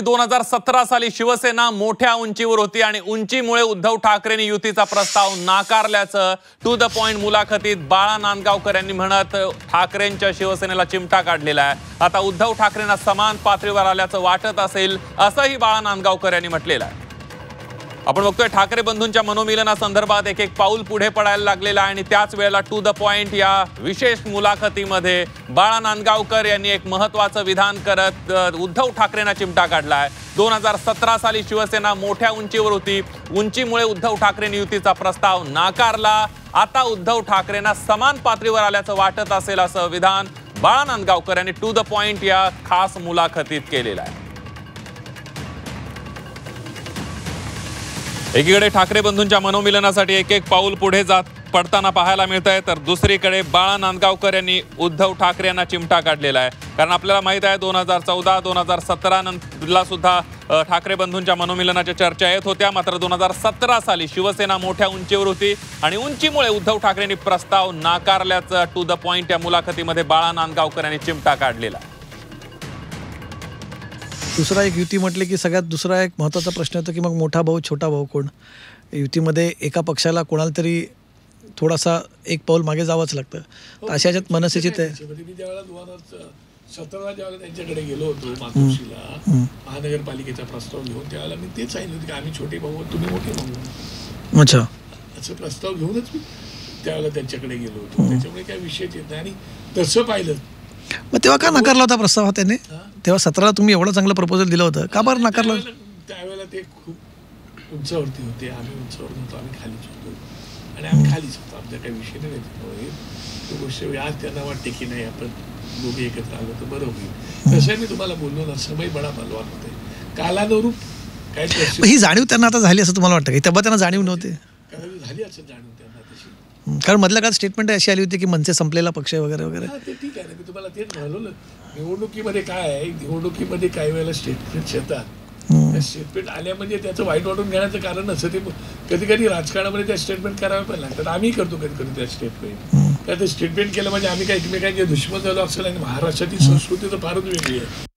2017 साली शिवसेना मोठ्या उंचीवर होती आणि उंचीमुळे उद्धव ठाकरेंनी युतीचा प्रस्ताव नाकारल्याचं टू द पॉइंट मुलाखतीत बाळा नांदगावकर यांनी म्हणत ठाकरेंच्या शिवसेनेला चिमटा काढलेला आहे। आता उद्धव ठाकरेंना समान पातळीवर आल्याचं वाटत असेल असंही बाळा नांदगावकर यांनी म्हटलेलं आहे। आपण बघतोय ठाकरे बंधूंच्या मनोमिलनासंदर्भात एक पाऊल पुढे पडायला लागलेला आहे आणि त्याच वेळेला टू द पॉइंट या विशेष मुलाखतीमध्ये बाळा नांदगावकर यांनी एक महत्त्वाचं विधान करत उद्धव ठाकरेंना चिमटा काढलाय। 2017 साली शिवसेना मोठ्या उंचीवर होती, उंचीमुळे उद्धव ठाकरेंनी युतीचा प्रस्ताव नाकारला। आता उद्धव ठाकरेंना समान पातळीवर आल्याचं वाटत असेल असं विधान बाळा नांदगावकर यांनी टू द पॉइंट या खास मुलाखतीत केलेलं आहे। एकीकडे ठाकरे बंधूंच्या मनोमिलनासाठी एक एक पाऊल पुढे पडताना पाहायला मिळतंय, तर दुसरीकडे बाळा नांदगावकर यांनी उद्धव ठाकरे यांना चिमटा काढलेला आहे। कारण आपल्याला माहित आहे 2014-2017 नंतरला सुद्धा ठाकरे बंधूंच्या मनोमिलनाच्या चर्चा येत होत्या, मात्र 2017 साली शिवसेना मोठ्या उंचीवर होती आणि उंचीमुळे उद्धव ठाकरेंनी प्रस्ताव नाकारल्याचं टू द पॉइंट या मुलाखतीमध्ये बाळा नांदगावकर यांनी चिमटा काढलेला आहे। दुसरा एक युती म्हटले की सगळ्यात दुसरा एक महत्त्वाचा प्रश्न होता की मग मोठा भाऊ छोटा भाऊ कोण। युतीमध्ये एका पक्षाला कोणाला तरी थोडासा एक पाऊल मागे जावंच लागतं। अशा ह्याच्यात मनसेची ते मी ज्यावेळेला 2017 ज्यावेळेला त्यांच्याकडे गेलो होतो मातोश्रीला महानगरपालिकेचा प्रस्ताव घेऊन, त्यावेळेला मी तेच सांगितलं होतं की आम्ही छोटे भाऊ तुम्ही मोठे भाऊ। अच्छा, असं प्रस्ताव घेऊनच मी त्यावेळेला त्यांच्याकडे गेलो होतो। त्याच्यामुळे काही विषयच येत नाही आणि तसं पाहिलं मग तेव्हा का नाकारला होता प्रस्ताव त्याने? तेव्हा 17 तुम्ही एवढं चांगलं प्रपोजल दिलं होतं, का बरं नाकारलं? त्यावेळेला ते खूप उंचावरती होते, आम्ही उंचावर नव्हतो, आम्ही खालीच होतो आणि आम्ही खालीच होतो, आमचा काही विषय नाही। तो गोष्ट आज त्यांना वाटते की नाही आपण दोघे एकत्र आलो तर बरं होईल। तसं मी तुम्हाला बोललो ना, समय बडा बलवान होते, कालानुरूप काही ही जाणीव त्यांना आता झाली असं तुम्हाला वाटतं की तेव्हा त्यांना जाणीव नव्हते? झाली असं जाणीव त्यांना तशी, कारण मधल्या काळात स्टेटमेंट अशी आली होती की मनसे संपलेला पक्ष वगैरे वगैरे। ते ठीक आहे ना, मी तुम्हाला तेच म्हणालो ना, निवडणुकीमध्ये काय आहे, निवडणुकीमध्ये काही वेळेला स्टेटमेंट्स येतात, त्या स्टेटमेंट आल्या म्हणजे त्याचं वाईट वाटून घेण्याचं कारण नसतं। ते कधी कधी राजकारणामध्ये त्या स्टेटमेंट करावे पण लागतात, आम्ही करतो कधी कधी त्या स्टेटमेंट। त्या स्टेटमेंट केलं म्हणजे आम्ही काय एकमेकांचे दुश्मन झालो असेल आणि महाराष्ट्राची संस्कृती तर फारच वेगळी आहे।